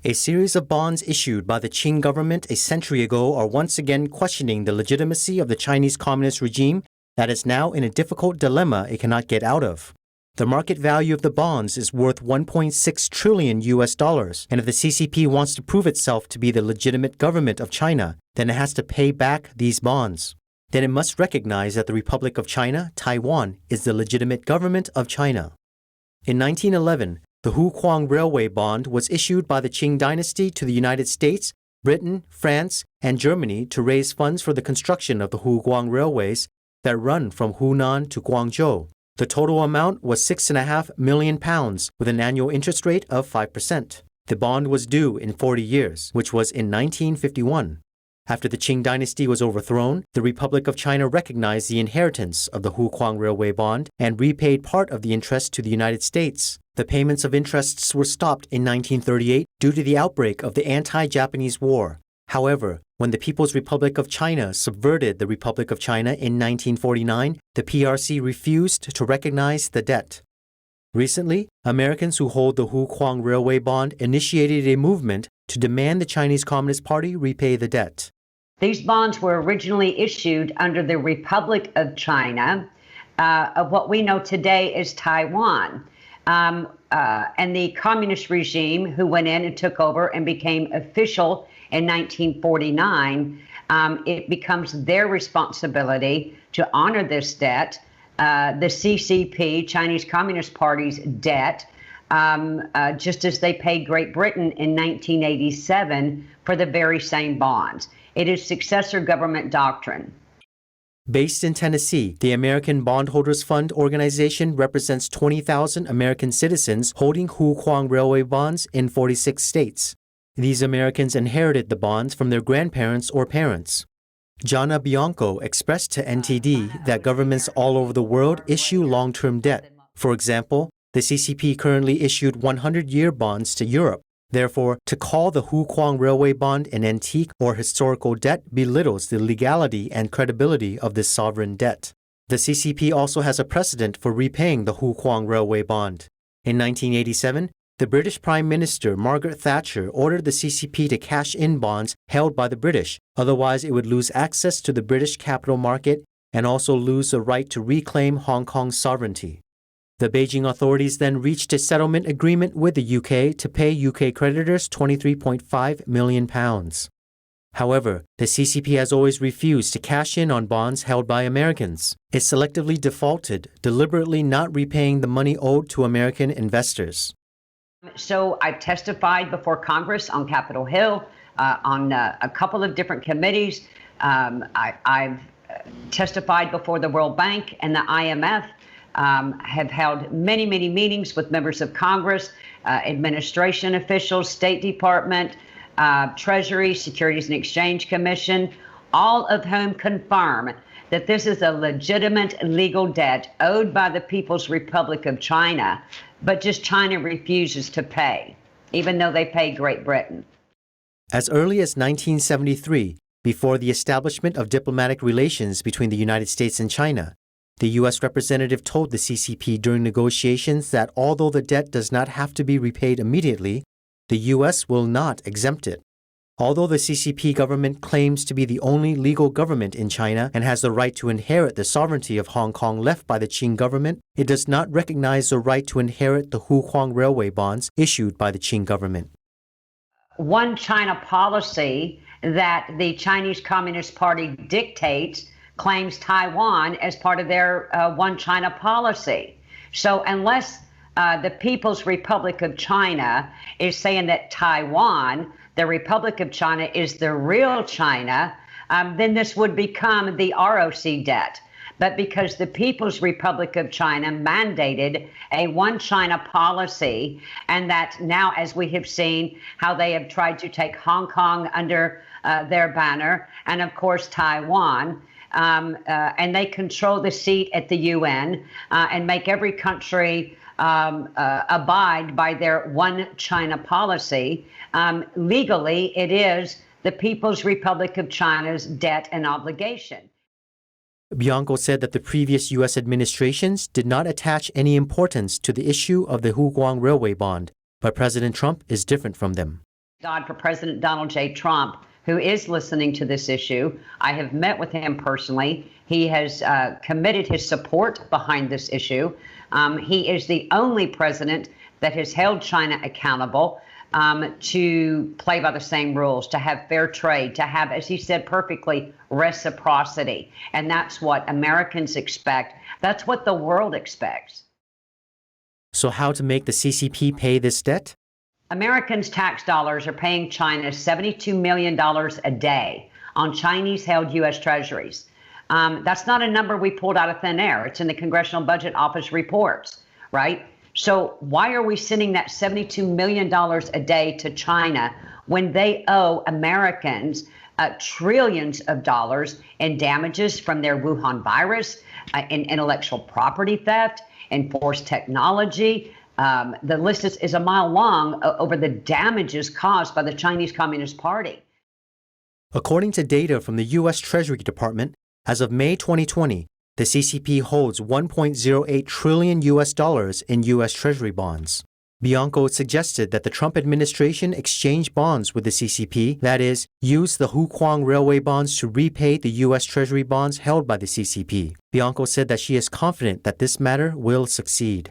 A series of bonds issued by the Qing government a century ago are once again questioning the legitimacy of the Chinese Communist regime that is now in a difficult dilemma it cannot get out of. The market value of the bonds is worth $1.6 trillion, and if the CCP wants to prove itself to be the legitimate government of China, then it has to pay back these bonds. Then it must recognize that the Republic of China, Taiwan, is the legitimate government of China. In 1911, the Hukuang Railway Bond was issued by the Qing Dynasty to the United States, Britain, France, and Germany to raise funds for the construction of the Huguang Railways that run from Hunan to Guangzhou. The total amount was £6.5 million with an annual interest rate of 5%. The bond was due in 40 years, which was in 1951. After the Qing Dynasty was overthrown, the Republic of China recognized the inheritance of the Hukuang Railway Bond and repaid part of the interest to the United States. The payments of interests were stopped in 1938 due to the outbreak of the anti-Japanese War. However, when the People's Republic of China subverted the Republic of China in 1949, the PRC refused to recognize the debt. Recently, Americans who hold the Hukuang Railway Bond initiated a movement to demand the Chinese Communist Party repay the debt. These bonds were originally issued under the Republic of China, of what we know today as Taiwan. And the communist regime who went in and took over and became official in 1949, it becomes their responsibility to honor this debt, the CCP, Chinese Communist Party's debt, just as they paid Great Britain in 1987 for the very same bonds. It is successor government doctrine. Based in Tennessee, the American Bondholders Fund organization represents 20,000 American citizens holding Hukuang Railway bonds in 46 states. These Americans inherited the bonds from their grandparents or parents. Jonna Bianco expressed to NTD that governments all over the world issue long-term debt. For example, the CCP currently issued 100-year bonds to Europe. Therefore, to call the Hukuang Railway Bond an antique or historical debt belittles the legality and credibility of this sovereign debt. The CCP also has a precedent for repaying the Hukuang Railway Bond. In 1987, the British Prime Minister Margaret Thatcher ordered the CCP to cash in bonds held by the British, otherwise it would lose access to the British capital market and also lose the right to reclaim Hong Kong's sovereignty. The Beijing authorities then reached a settlement agreement with the UK to pay UK creditors £23.5 million. However, the CCP has always refused to cash in on bonds held by Americans. It selectively defaulted, deliberately not repaying the money owed to American investors. So I've testified before Congress on Capitol Hill, on a couple of different committees. I've testified before the World Bank and the IMF. Have held many, many meetings with members of Congress, administration officials, State Department, Treasury, Securities and Exchange Commission, all of whom confirm that this is a legitimate legal debt owed by the People's Republic of China, but just China refuses to pay, even though they pay Great Britain. As early as 1973, before the establishment of diplomatic relations between the United States and China, the U.S. representative told the CCP during negotiations that although the debt does not have to be repaid immediately, the U.S. will not exempt it. Although the CCP government claims to be the only legal government in China and has the right to inherit the sovereignty of Hong Kong left by the Qing government, it does not recognize the right to inherit the Hukuang Railway bonds issued by the Qing government. OneChina Policy that the Chinese Communist Party dictates claims Taiwan as part of their One China policy. So unless the People's Republic of China is saying that Taiwan, the Republic of China, is the real China, then this would become the ROC debt. But because the People's Republic of China mandated a One China policy, and that now, as we have seen, how they have tried to take Hong Kong under their banner, and of course Taiwan, and they control the seat at the UN and make every country abide by their One China policy. Legally, it is the People's Republic of China's debt and obligation. Bianco said that the previous U.S. administrations did not attach any importance to the issue of the Huguang Railway Bond, but President Trump is different from them. For President Donald J. Trump, who is listening to this issue. I have met with him personally. He has committed his support behind this issue. He is the only president that has held China accountable to play by the same rules, to have fair trade, to have, as he said perfectly, reciprocity. And that's what Americans expect. That's what the world expects. So how to make the CCP pay this debt? Americans' tax dollars are paying China $72 million a day on Chinese-held U.S. treasuries. That's not a number we pulled out of thin air. It's in the Congressional Budget Office reports, right? So why are we sending that $72 million a day to China when they owe Americans trillions of dollars in damages from their Wuhan virus, in intellectual property theft, in forced technology? The list is a mile long over the damages caused by the Chinese Communist Party. According to data from the U.S. Treasury Department, as of May 2020, the CCP holds $1.08 trillion in U.S. Treasury bonds. Bianco suggested that the Trump administration exchange bonds with the CCP, that is, use the Hukuang Railway bonds to repay the U.S. Treasury bonds held by the CCP. Bianco said that she is confident that this matter will succeed.